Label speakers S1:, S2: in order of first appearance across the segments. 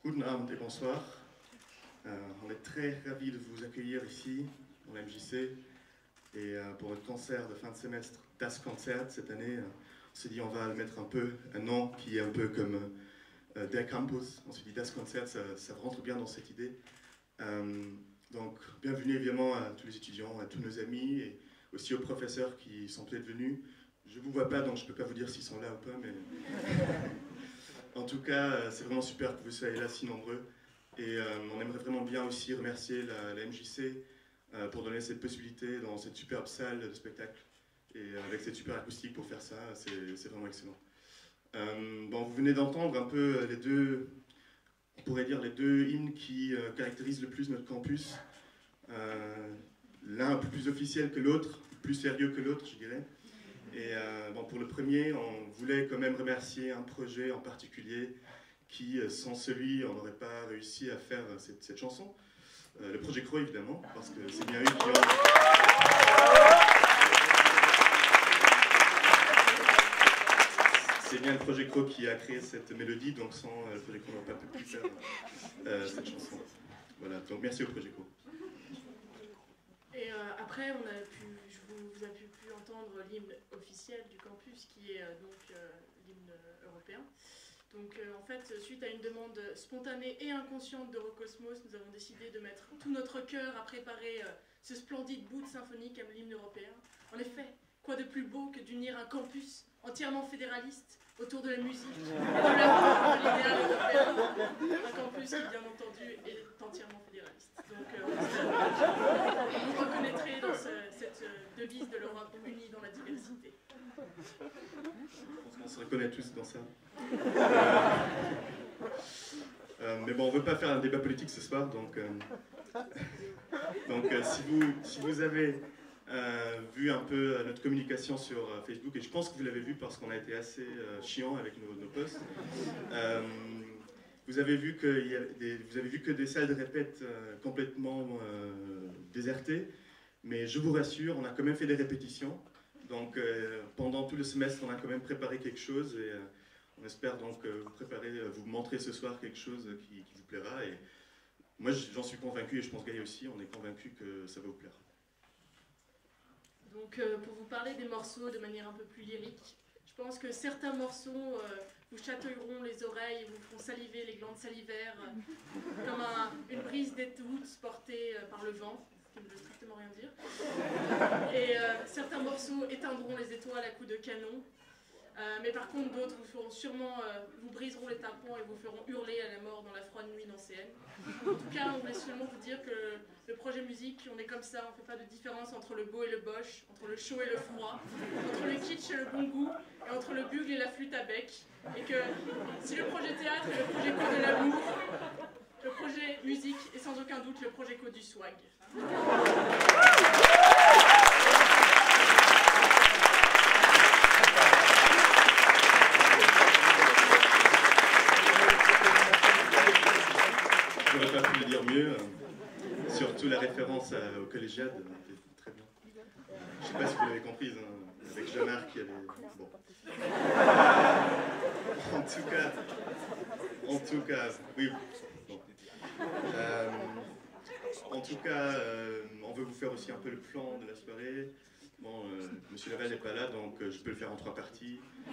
S1: Guten Abend et bonsoir. On est très ravis de vous accueillir ici, dans la MJC. Et pour notre concert de fin de semestre, Das Konzert, cette année, on s'est dit on va mettre un nom qui est un peu comme Der Campus. On s'est dit Das Konzert, ça rentre bien dans cette idée. Donc, bienvenue évidemment à tous les étudiants, à tous nos amis et aussi aux professeurs qui sont peut-être venus. Je ne vous vois pas, donc je ne peux pas vous dire s'ils sont là ou pas, mais... En tout cas, c'est vraiment super que vous soyez là si nombreux. Et on aimerait vraiment bien aussi remercier la MJC pour donner cette possibilité dans cette superbe salle de spectacle. Et avec cette super acoustique pour faire ça, c'est vraiment excellent. Bon, vous venez d'entendre un peu les deux, on pourrait dire les deux hymnes qui caractérisent le plus notre campus. L'un un peu plus officiel que l'autre, plus sérieux que l'autre, je dirais. Et bon, pour le premier, on voulait quand même remercier un projet en particulier qui, sans celui, on n'aurait pas réussi à faire cette chanson. Le projet Crow, évidemment, parce que c'est bien eux qui ont... C'est bien le projet Crow qui a créé cette mélodie, donc sans le projet Crow, on n'aurait pas pu faire cette chanson. Voilà, donc merci au projet Crow.
S2: Et après, vous avez pu entendre l'hymne officiel du campus, qui est l'hymne européen. Donc en fait, suite à une demande spontanée et inconsciente d'Eurocosmos, nous avons décidé de mettre tout notre cœur à préparer ce splendide bout de symphonie comme l'hymne européen. En effet, quoi de plus beau que d'unir un campus entièrement fédéraliste autour de la musique et de l'amour de l'idéal européen. Un campus qui, bien entendu, est entièrement fédéraliste. Donc vous reconnaîtrez dans cette devise de l'Europe unie dans la diversité.
S1: On se reconnaît tous dans ça. Mais bon, on ne veut pas faire un débat politique ce soir, donc si vous avez vu un peu notre communication sur Facebook, et je pense que vous l'avez vu parce qu'on a été assez chiant avec nos posts, vous avez vu que des salles de répète complètement désertées, mais je vous rassure, on a quand même fait des répétitions. Donc pendant tout le semestre, on a quand même préparé quelque chose et on espère donc vous montrer ce soir quelque chose qui vous plaira. Et moi, j'en suis convaincu et je pense Gaël aussi, on est convaincu que ça va vous plaire.
S2: Donc pour vous parler des morceaux de manière un peu plus lyrique, je pense que certains morceaux vous chatouilleront les oreilles, vous feront saliver les glandes salivaires, comme une brise d'écoute portée par le vent. Qui ne veut strictement rien dire. Et certains morceaux éteindront les étoiles à coups de canon. Mais par contre, d'autres vous feront sûrement, vous briseront les tympans et vous feront hurler à la mort dans la froide nuit nancéenne. En tout cas, on voulait seulement vous dire que le projet musique, on est comme ça, on ne fait pas de différence entre le beau et le boche, entre le chaud et le froid, entre le kitsch et le bon goût, et entre le bugle et la flûte à bec. Et que si le projet théâtre est le projet co de l'amour, le projet musique est sans aucun doute le projet co du swag.
S1: J'aurais pas pu le dire mieux, surtout la référence au collégiade, était très bien. Je sais pas si vous l'avez comprise, hein, avec Jamar qui avait... Bon. En tout cas, oui. Bon. En tout cas, on veut vous faire aussi un peu le plan de la soirée. Bon, Monsieur Level n'est pas là, donc je peux le faire en 3 parties. Je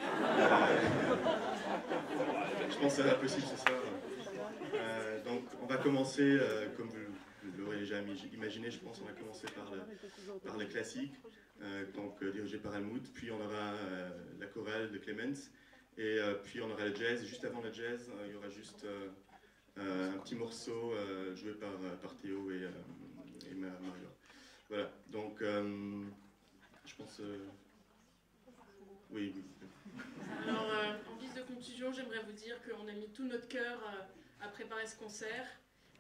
S1: pense que ça va possible ce soir. Donc, on va commencer, comme vous l'aurez déjà imaginé, je pense, on va commencer par les classiques, dirigés par Helmut, puis on aura la chorale de Clemens, et puis on aura le jazz, et juste avant le jazz, il y aura juste un petit morceau joué par Théo et Mario. Voilà, donc je pense... Oui.
S2: Alors, en guise de conclusion, j'aimerais vous dire qu'on a mis tout notre cœur à préparer ce concert,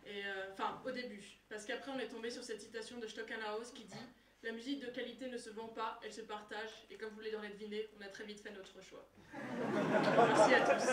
S2: et enfin au début, parce qu'après on est tombé sur cette citation de Stockenhaus qui dit « La musique de qualité ne se vend pas, elle se partage », et comme vous l'aurez deviné, on a très vite fait notre choix. Merci à tous.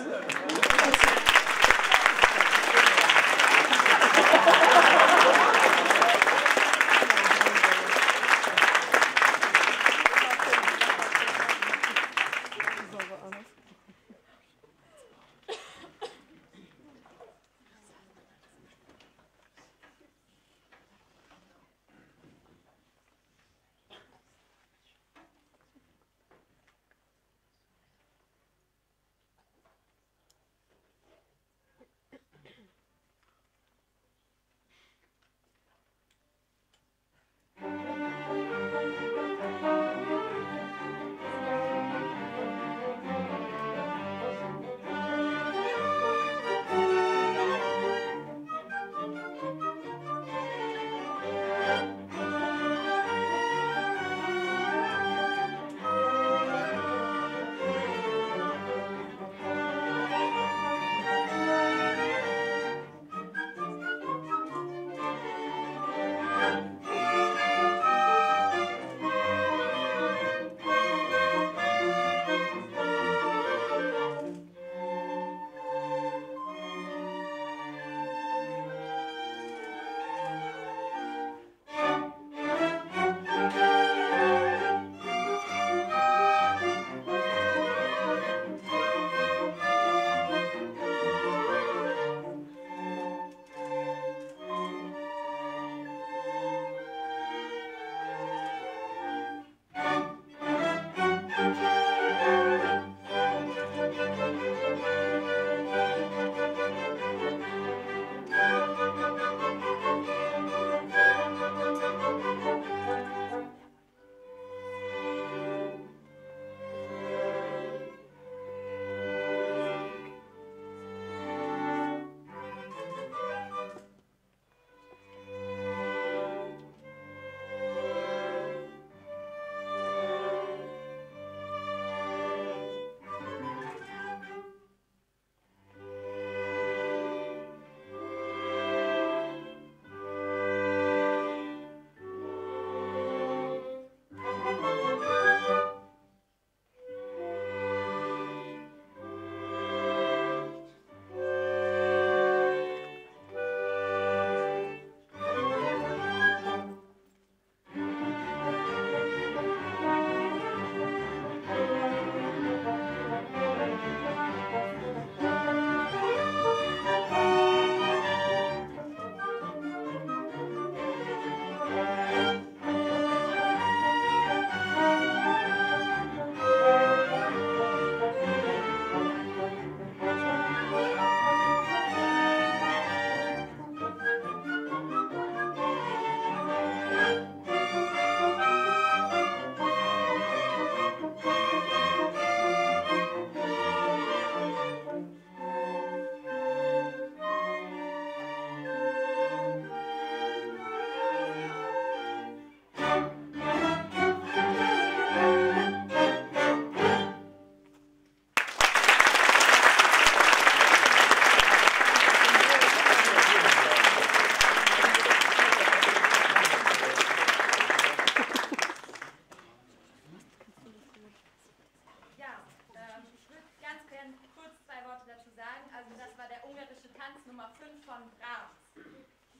S3: ungarische Tanz Nummer 5 von Brahms.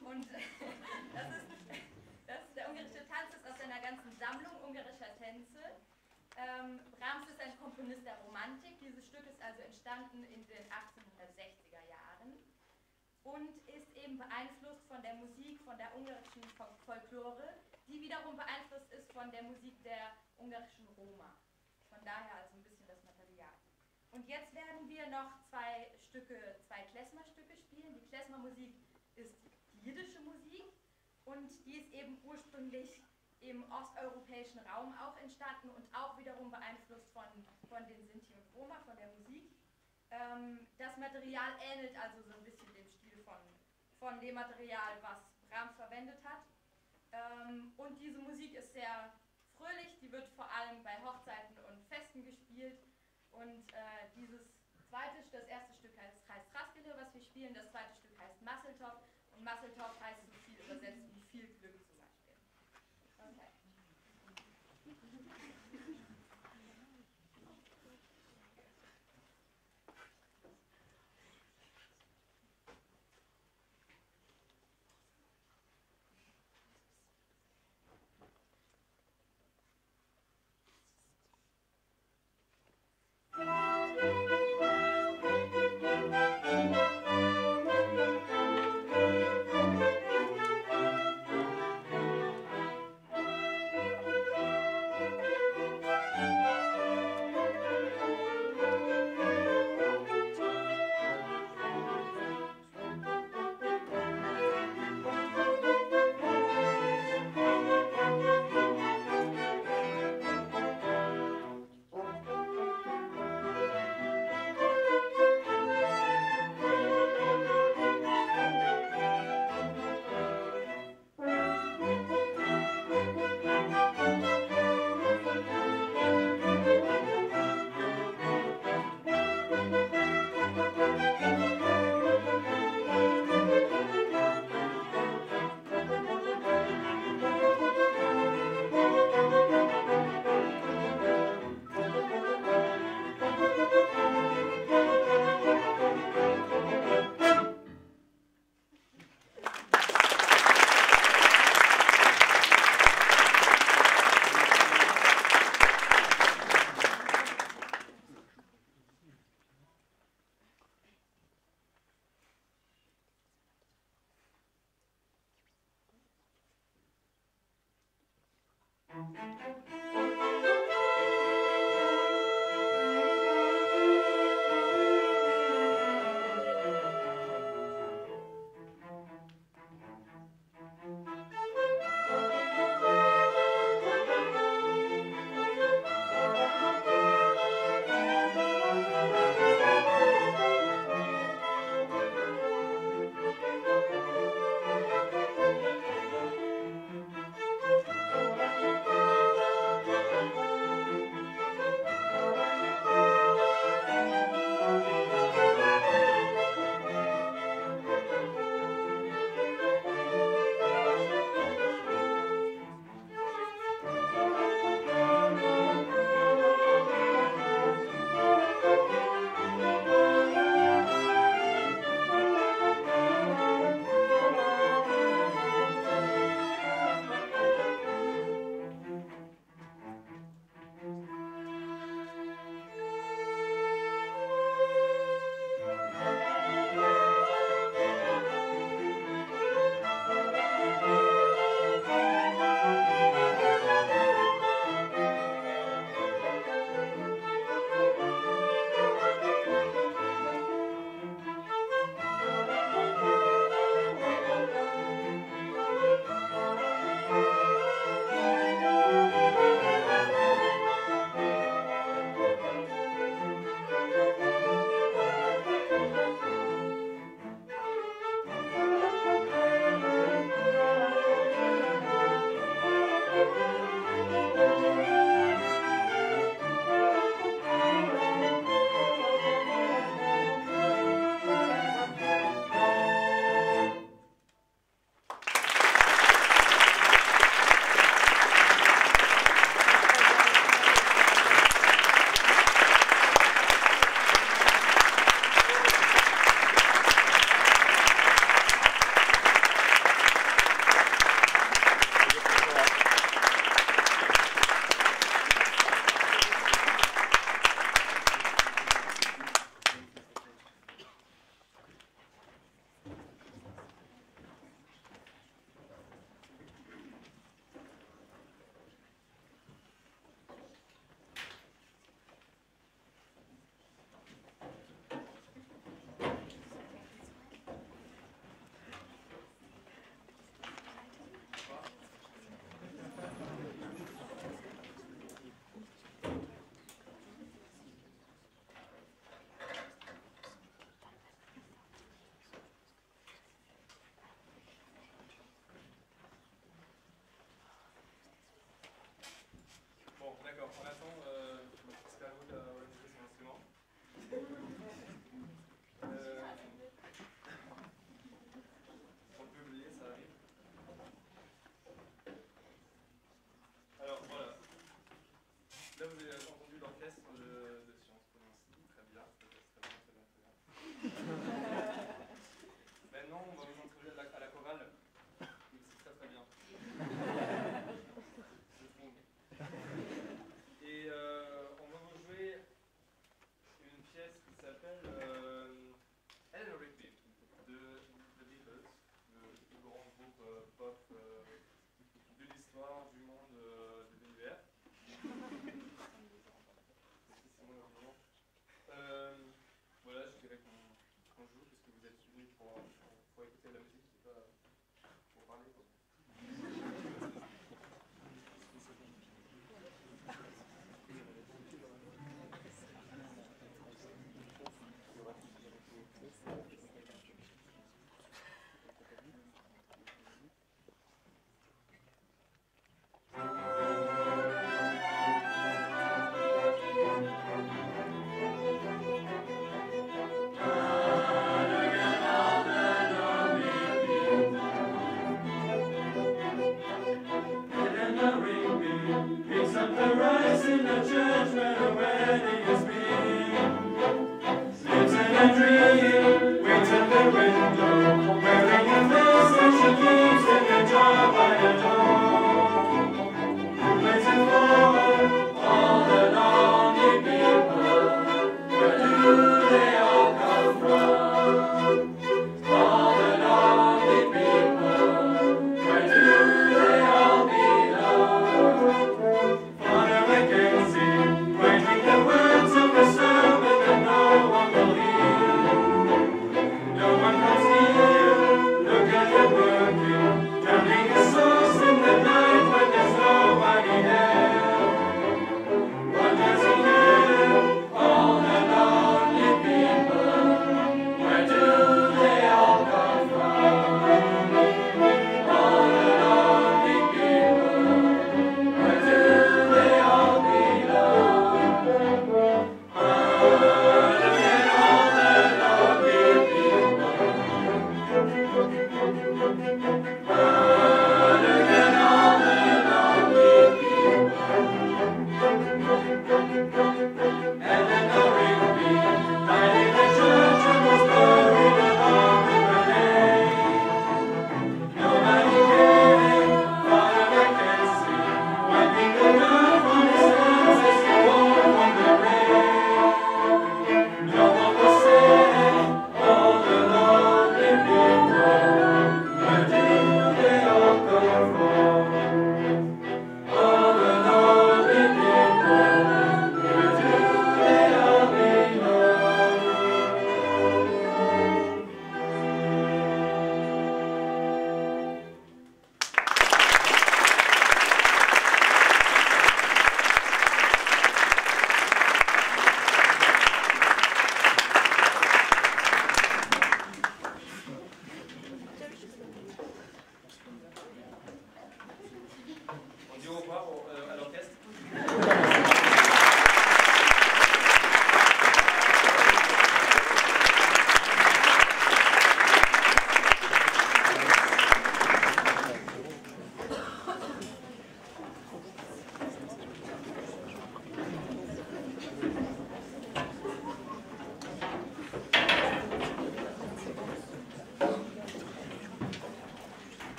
S3: Und der ungarische Tanz ist aus einer ganzen Sammlung ungarischer Tänze. Brahms ist ein Komponist der Romantik. Dieses Stück ist also entstanden in den 1860er Jahren und ist eben beeinflusst von der Musik, von der ungarischen Folklore, die wiederum beeinflusst ist von der Musik der ungarischen Roma. Von daher also ein bisschen das Material. Und jetzt werden wir noch zwei Klezmer-Stücke spielen. Die Klezmer-Musik ist die jiddische Musik und die ist eben ursprünglich im osteuropäischen Raum auch entstanden und auch wiederum beeinflusst von den Sinti und Roma, von der Musik. Das Material ähnelt also so ein bisschen dem Stil von dem Material, was Brahms verwendet hat. Und diese Musik ist sehr fröhlich, die wird vor allem bei Hochzeiten und Festen gespielt. Und das erste Stück heißt Raskele, was wir spielen, das zweite Stück heißt Masseltoff und Masseltoff heißt so viel übersetzt wie viel Glück zum Beispiel. Okay.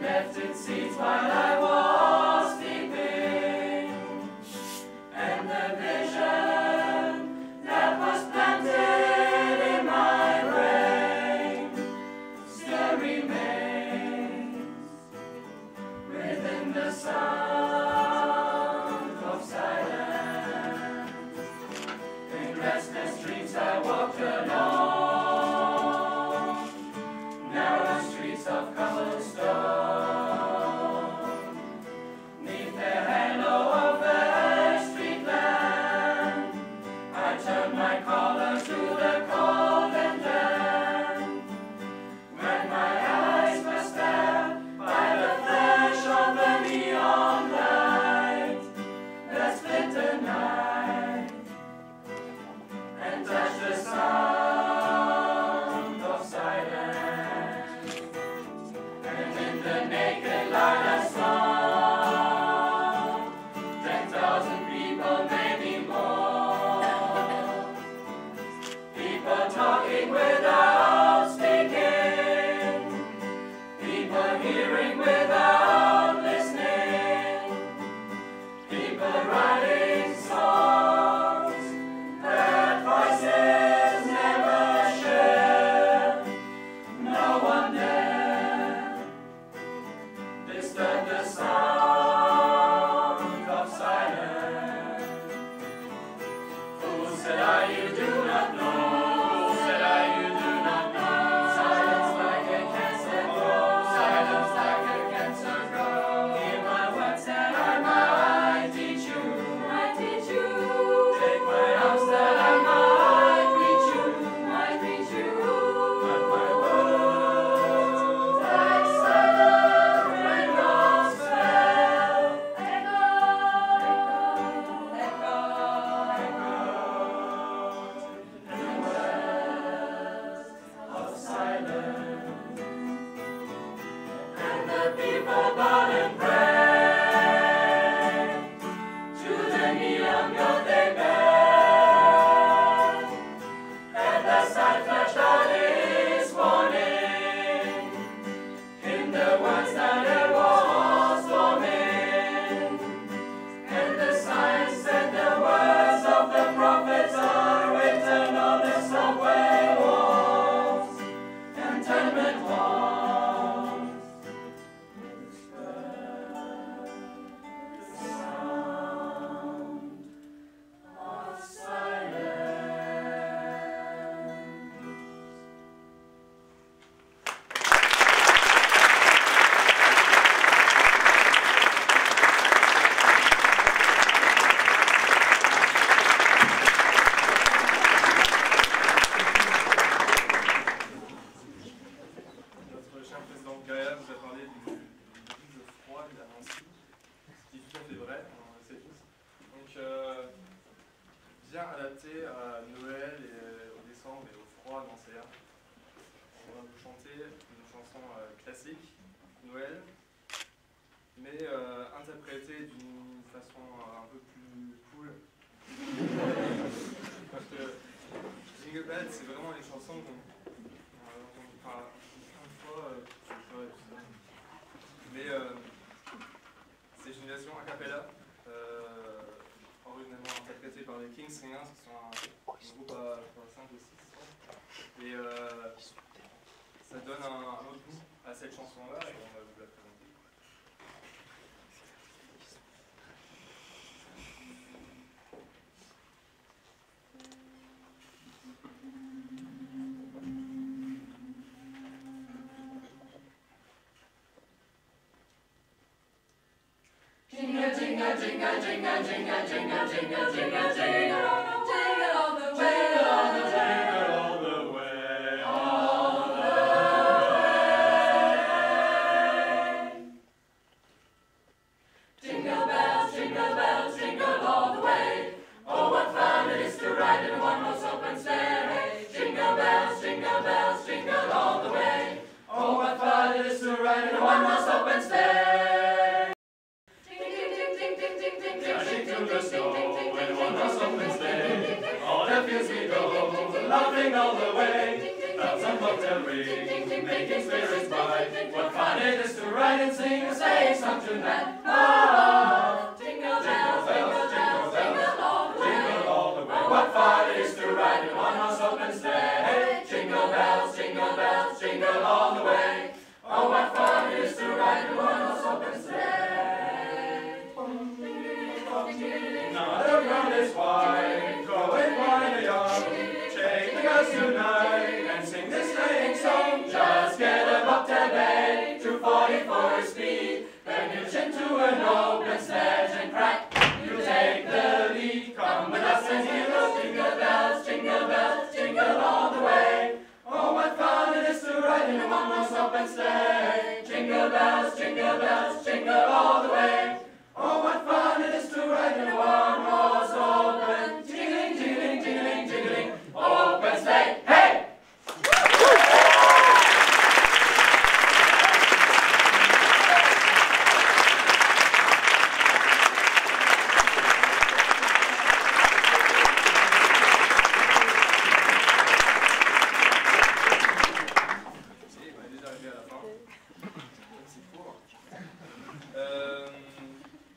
S4: left its seeds while I was sleeping, and the vision that was planted in my brain still remains within the sound of silence. In restless dreams I walked along narrow streets of cobblestone, 'neath the halo of the street lamp I turned my collar to the cold and damp, when my eyes were stabbed by the flash of the neon light that split the night and touched the sound of silence. And in the naked light I saw 10,000 people, maybe more. People talking without speaking, people hearing without listening, people writing songs that voices never share. No one dare disturb the sound of silence. Fool, said I, you do not know. Fool, said I, you do not know. Silence like a cancer grows. Silence like a cancer grows. Hear my words that I might teach you. Might teach you. Take my arms that I might reach you. Might reach you. But my words like silent raindrops fell. Echo, echo, echo, in the wells of silence. And the people bowed and prayed to the neon god they bear. And the sign flashed out its warning in the words that it was forming. And the sign said the words of the prophets are written on the subway walls and tenement halls. Whisper the sound of silence.
S5: Notre cher président Gaël nous a parlé du froid de la Nancy, ce qui est tout à fait vrai, on le sait tous. Donc, bien adapté à Noël et au décembre et au froid nancéen. On va vous chanter une chanson classique, Noël, mais interprétée d'une façon un peu plus cool. Parce que Jingle Bells, c'est vraiment une chanson qu'on parle plein de fois, mais c'est une version a cappella, originellement interprétée par les King Singers, qui sont un groupe à 5 ou 6. Et ça donne un autre goût à cette chanson-là, et on va vous la présenter.
S4: Jingle, jingle, jingle, jingle, jingle, jingle, jingle, jingle, jingle all the way, jingle all the way,
S5: All the way,
S4: all the way. Jingle bells, jingle all the way. Oh, what fun it is to ride in a one-horse open sleigh. Jingle bells, jingle all the way. Oh, what fun it is to ride in a one-horse open sleigh. Dashing through the snow in a one-horse open sleigh. ride and sing a sleighing song tonight. Oh, jingle bells, jingle bells, jingle all the way. Jingle all the way. What fun it is to ride in one horse open sleigh. Jingle bells, jingle bells, jingle all the way. Oh, what fun it is to ride in one horse open sleigh. Now the ground is wide, going wide a yard. Take us tonight and sing this sleighing song. Just get a bobtail bay, 244 speed. Then you chin to an open sledge and crack, you take the lead. Come with us and hear those jingle bells, jingle bells, jingle all the way. Oh, what fun it is to ride in a one-horse open sleigh. Jingle bells, jingle all the way. Oh, what fun it is to ride in a one-horse open, jingling, jingling, jingling, jingling, open sleigh. Hey!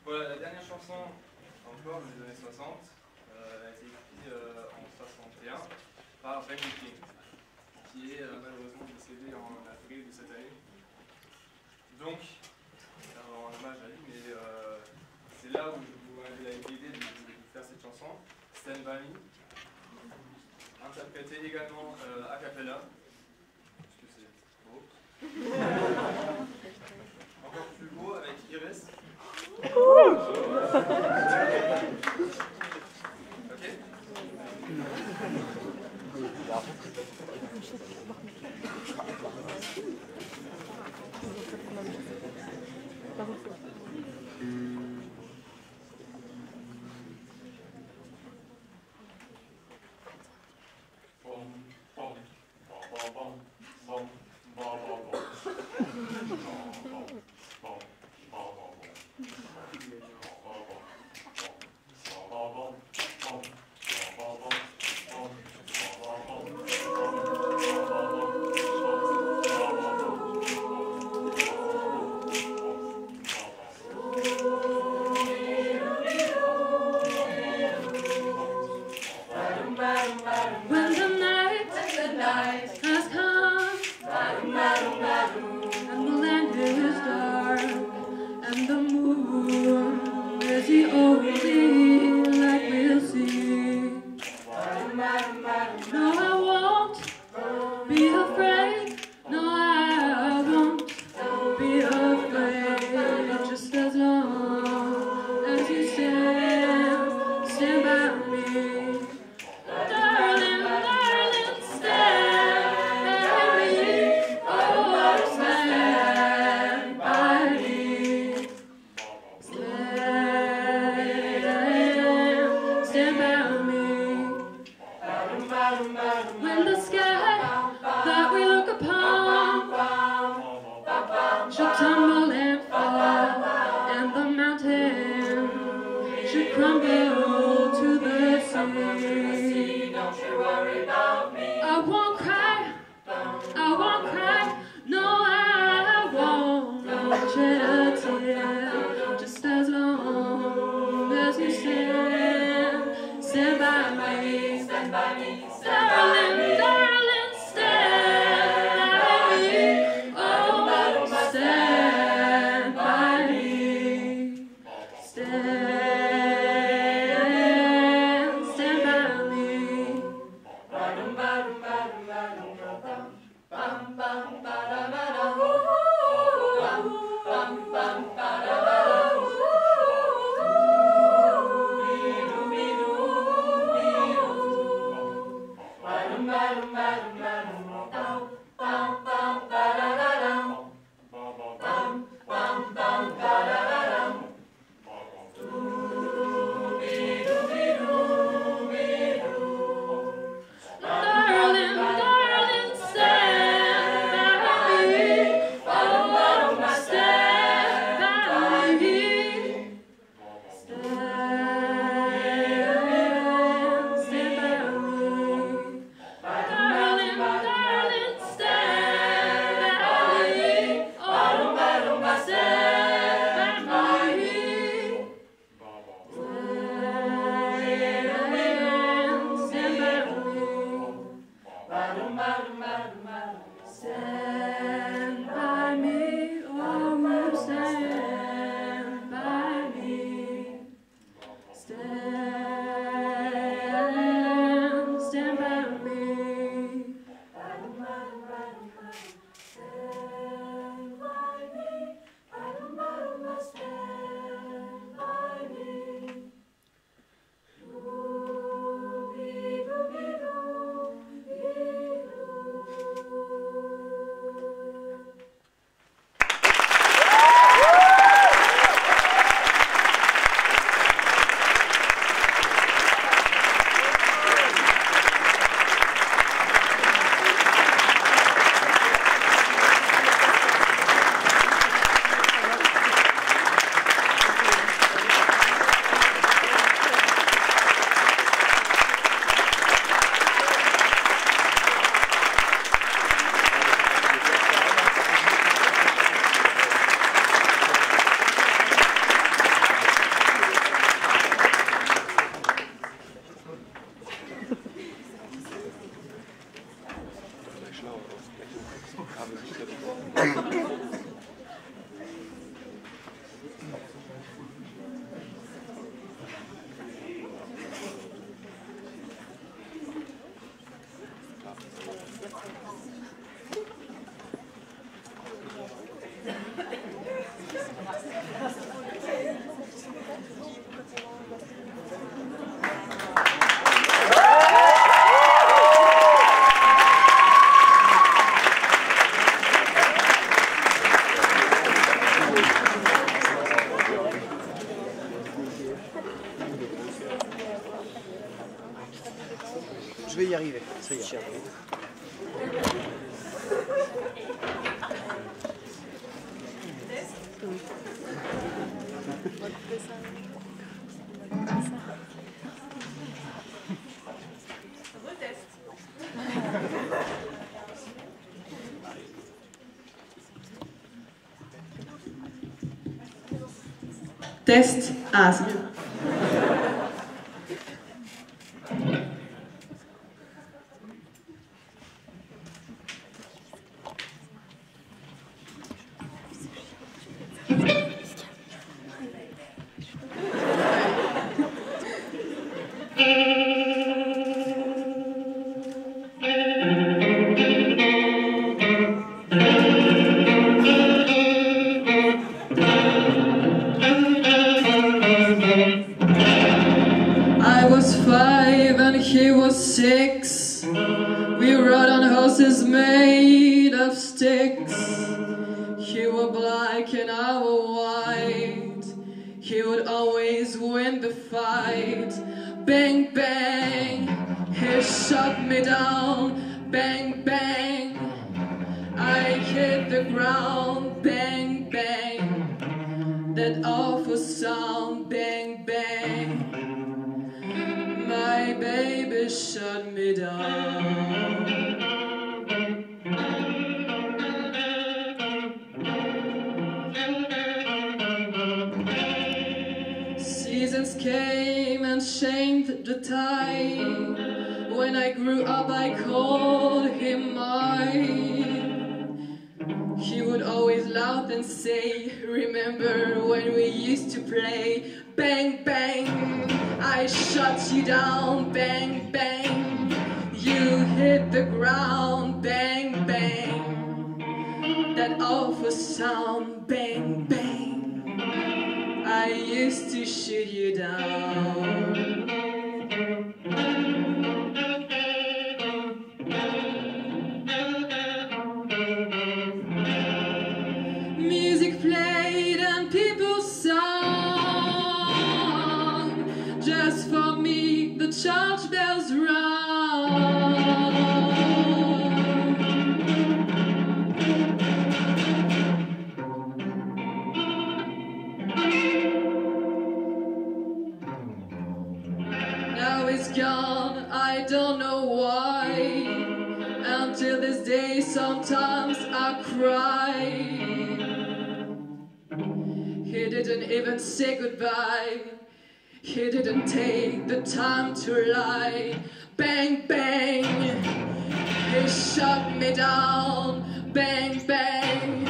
S5: Voilà, la dernière chanson, encore des années 60, a été écrite en 61 par Ben King, qui est malheureusement décédé en avril de cette année. Donc, en hommage à lui, mais c'est là où je vous avais l'idée de faire cette chanson, Stand By Me, interprétée également a cappella, parce que c'est beau. Encore plus beau avec Iris. Ok.
S6: Je vais y arriver, ça y est.
S2: Test. Ah, c'est bien. I was 5 and he was 6. We rode on horses made of sticks. He were black and I were white. He would always win the fight. Bang, bang, he shot me down. Bang, bang, I hit the ground. Bang, bang, that awful sound. Bang, bang, my baby shut me down. Seasons came and changed the tide. When I grew up I called him mine. He would always laugh and say, remember when we used to play? Bang, bang, I shot you down. Bang, bang, you hit the ground. Bang, bang, that awful sound. Bang, bang, I used to shoot you down. Music played and people sang. Just for me the church bells rang. Now it's gone, I don't know why. Until this day sometimes I cry. He didn't even say goodbye. He didn't take the time to lie. Bang, bang, he shot me down. Bang, bang,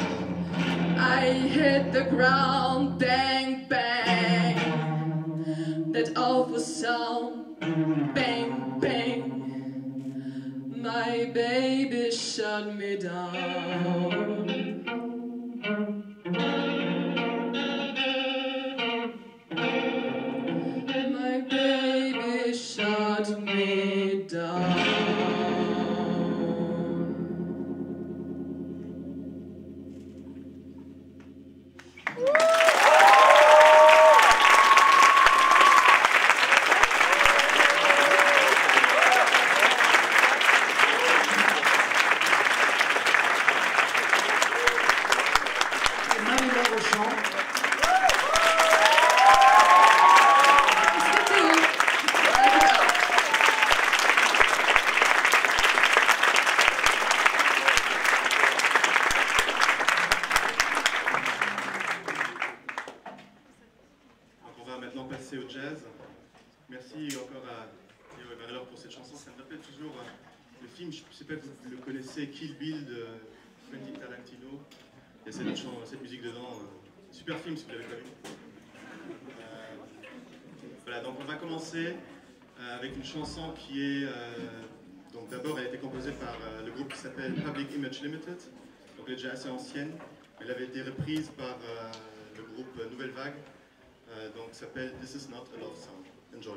S2: I hit the ground. Bang, bang, that awful sound. Bang, bang, my baby shut me down. My baby shut me down.
S6: Marie-Laure au chant.
S1: Donc on va maintenant passer au jazz. Merci encore à Théo et Marie-Laure pour cette chanson. Ça me rappelle toujours le film, je ne sais pas si vous le connaissez, Kill Bill de Quentin Tarantino. Il y a cette musique dedans. Super film si vous l'avez pas vu. Voilà, donc on va commencer avec une chanson qui est... donc d'abord elle a été composée par le groupe qui s'appelle Public Image Limited. Donc elle est déjà assez ancienne. Elle avait été reprise par le groupe nouvelle vague. Donc, ça s'appelle This Is Not a Love Song. Enjoy.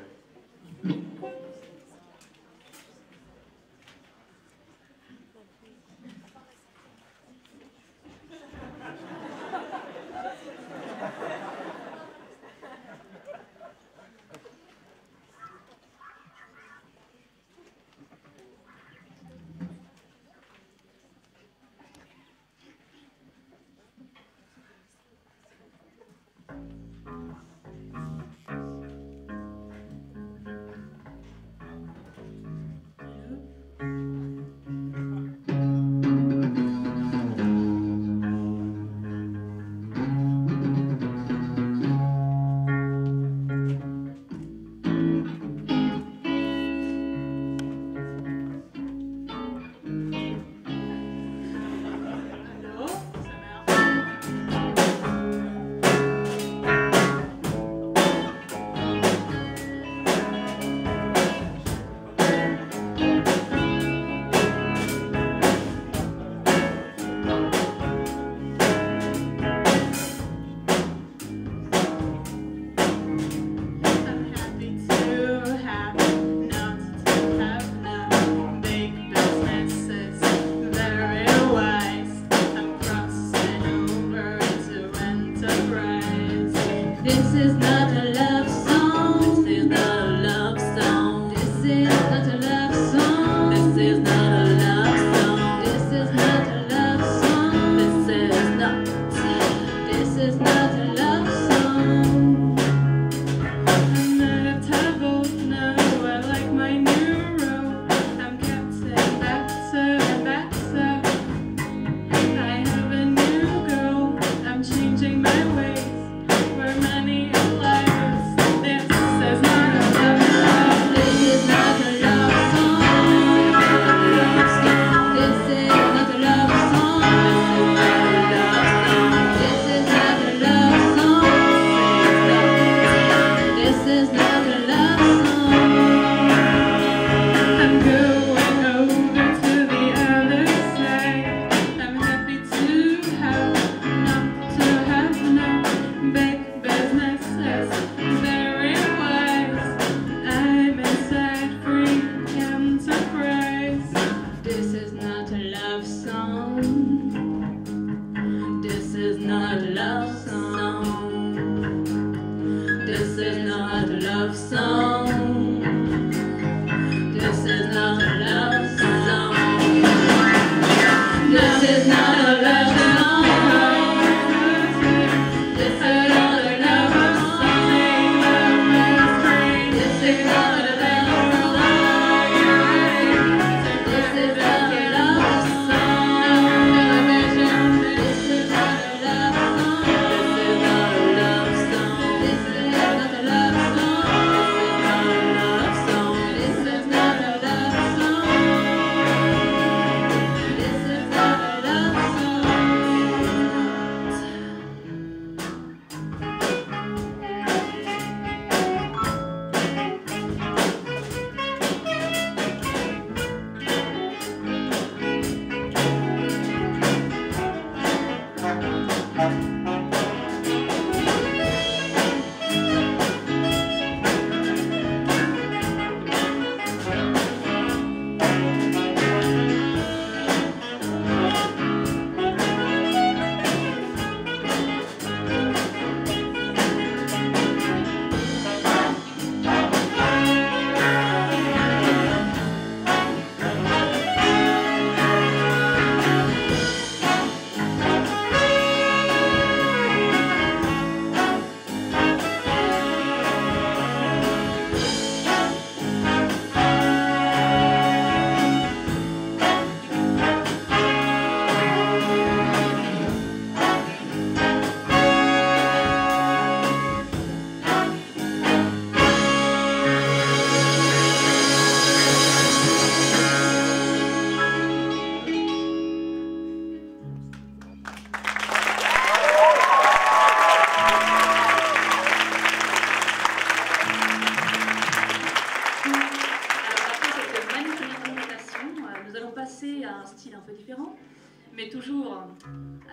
S7: Changing my ways, where money and love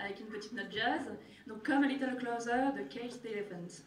S7: avec une petite note jazz. Donc Come a Little Closer de Caged Elephant.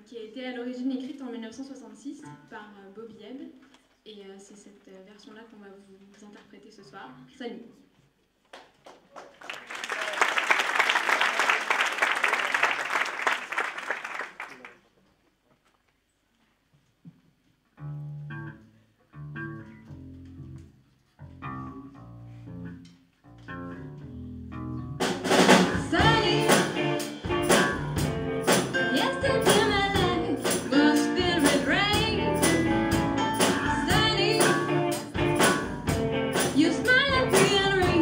S2: Qui a été à l'origine écrite en 1966 par Bobby Ebb. Et c'est cette version-là qu'on va vous interpréter ce soir. Salut!
S8: You smile at me and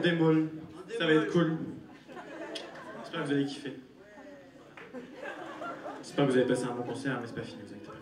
S8: démol. Ça va être cool. J'espère que vous avez kiffé. J'espère que vous avez passé un bon concert, mais c'est pas fini, vous inquiétez pas.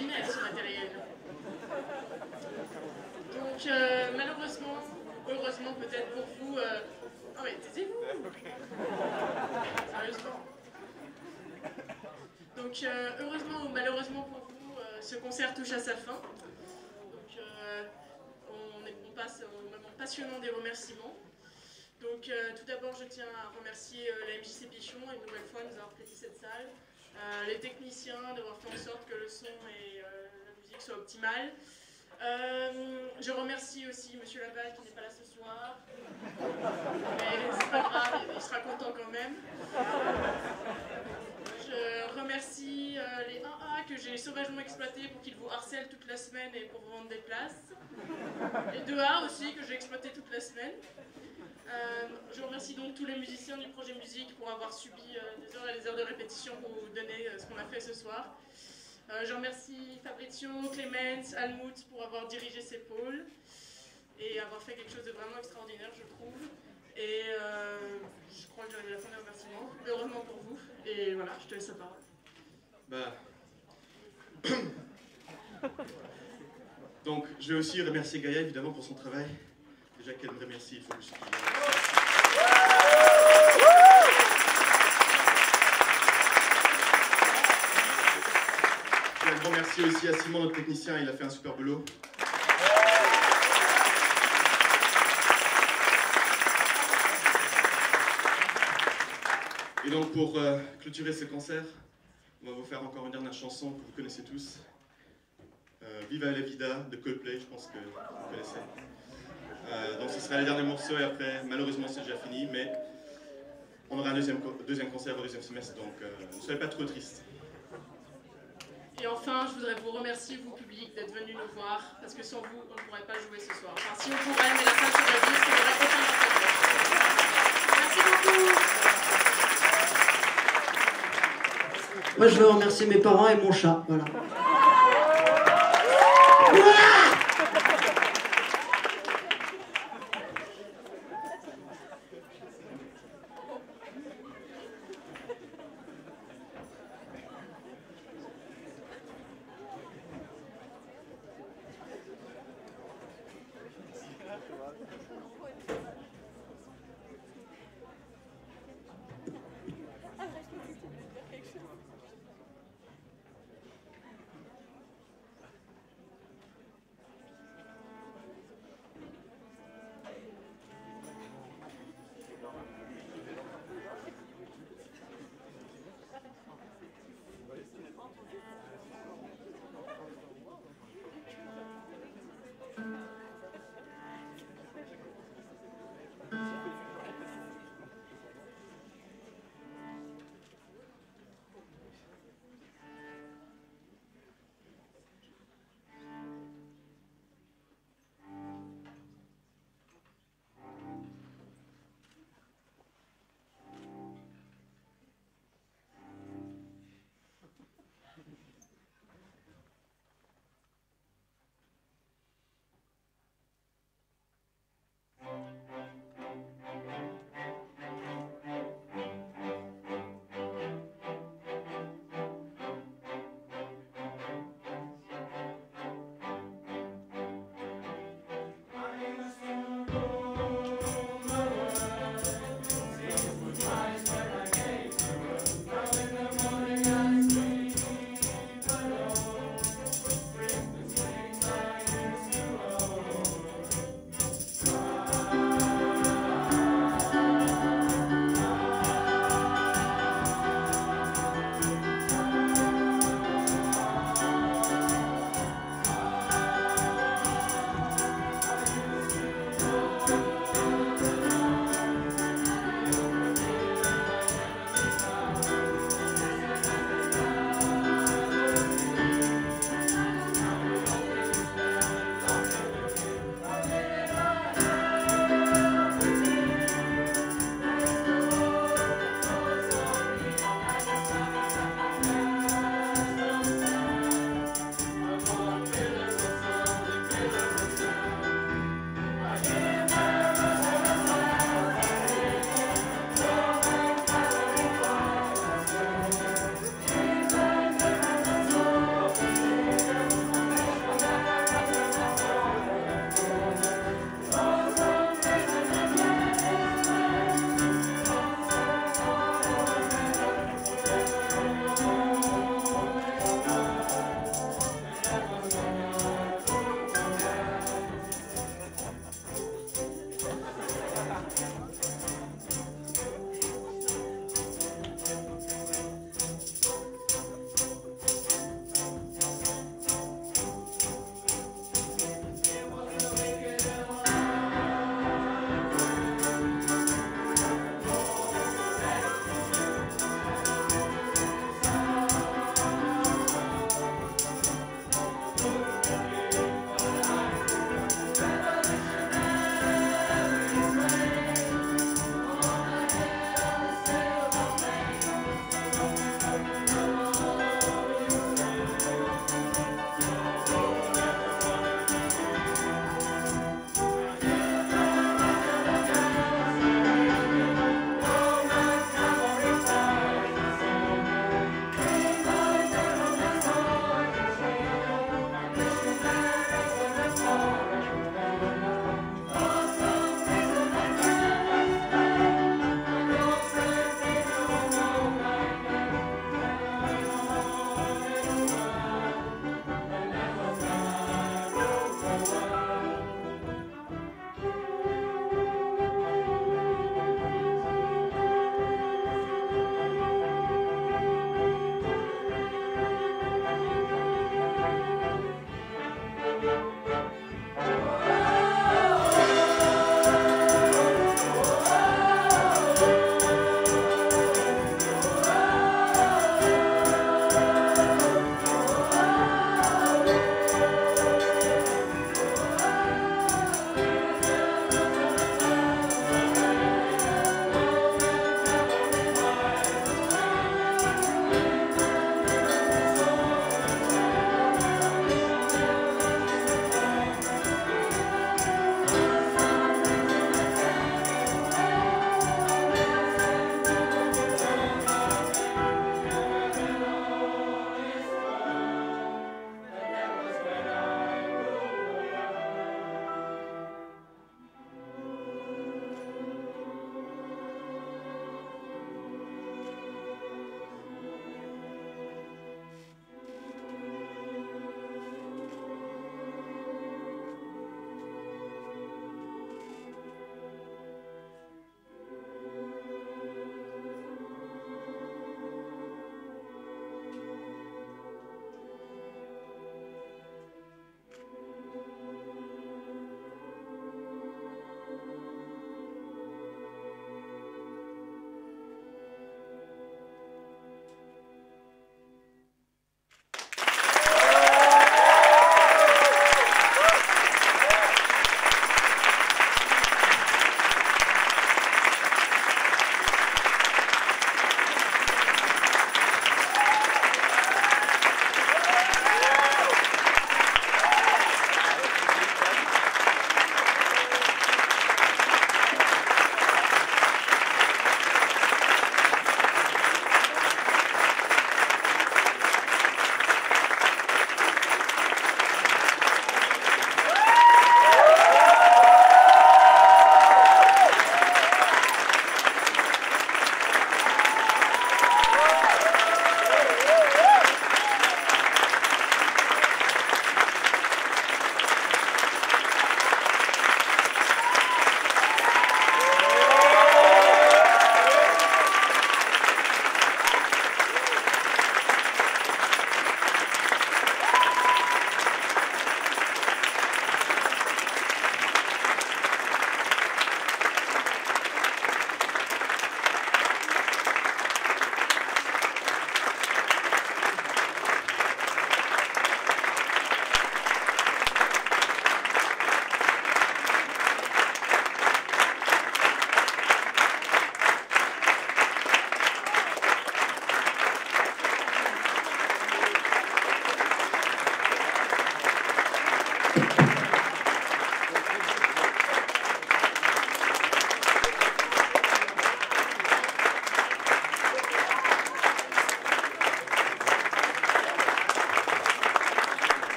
S2: extraordinaire ce matériel. Donc malheureusement, heureusement peut-être pour vous, oh mais taisez-vous. Sérieusement. Donc heureusement ou malheureusement pour vous, ce concert touche à sa fin. Donc on passe au moment passionnant des remerciements. Donc tout d'abord je tiens à remercier la MJC Pichon une nouvelle fois de nous avoir prêté cette salle, les techniciens d'avoir fait en sorte que le son et la musique soient optimales. Je remercie aussi Monsieur Laval qui n'est pas là ce soir, mais c'est pas grave, il sera content quand même. Je remercie les 1A que j'ai sauvagement exploités pour qu'ils vous harcèlent toute la semaine et pour vous vendre des places. Les 2A aussi que j'ai exploités toute la semaine. Je remercie donc tous les musiciens du projet musique pour avoir subi des heures et des heures de répétition pour vous donner ce qu'on a fait ce soir. Je remercie Fabrizio, Clemens, Almut pour avoir dirigé ces pôles et avoir fait quelque chose de vraiment extraordinaire, je trouve. Et je crois que j'arrive à la fin des remerciements, heureusement pour vous. Et voilà, je te laisse la parole.
S1: Donc, je vais aussi remercier Gaïa évidemment pour son travail. Déjà qu'elle me remercie, il faut que je un grand merci aussi à Simon, notre technicien, il a fait un super boulot. Et donc pour clôturer ce concert, on va vous faire encore une dernière chanson que vous connaissez tous. Viva la Vida de Coldplay, je pense que vous connaissez. Donc ce sera les derniers morceaux et après, malheureusement c'est déjà fini, mais on aura un deuxième concert au deuxième semestre, donc ne soyez pas trop tristes.
S2: Et enfin, je voudrais vous remercier, vous public, d'être venus nous voir, parce que sans vous, on ne pourrait pas jouer ce soir. Enfin, si on pourrait, mais la salle serait vide, c'est la prochaine concert. Merci beaucoup.
S6: Moi, je veux remercier mes parents et mon chat, voilà.
S4: Thank you.